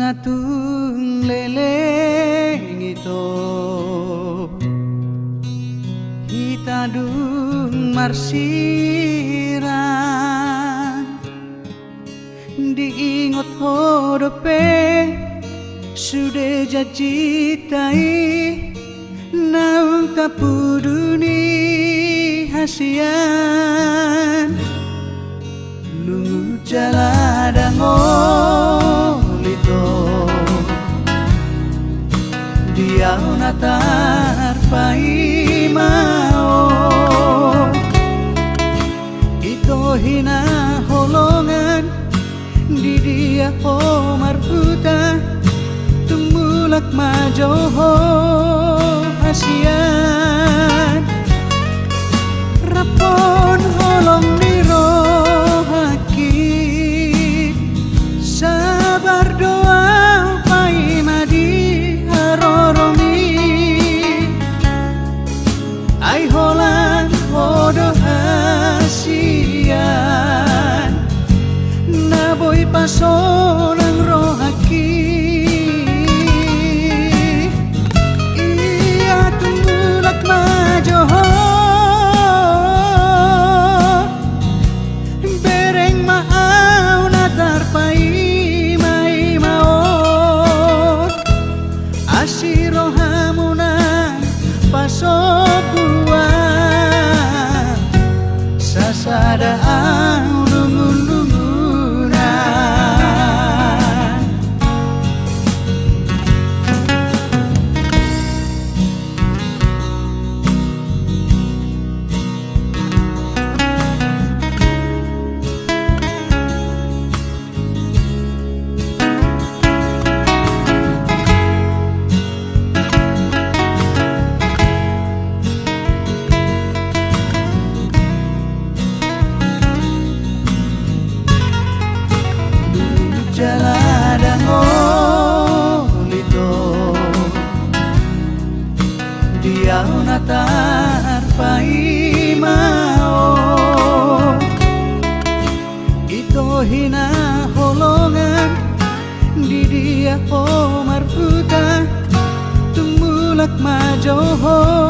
Ngatong leleng ito hitadung marsiran diingot hodope sudah jajitai naung kapuduni hasian lungu jaladango diau natar pai mau ito hina holongan di dia homar huta tumulak majoho asian rapon holong niro haki sabar doa pai madi ai holang hodo hasian naboy pasonang rohaki iya tumulak majoho bereng maaw natar pai mai maot asiro hamunan pasobua sasadaan lungun-lungunan jaladango lito diau natar pai mau ito hina holongan di dia homar huta tumulak majoho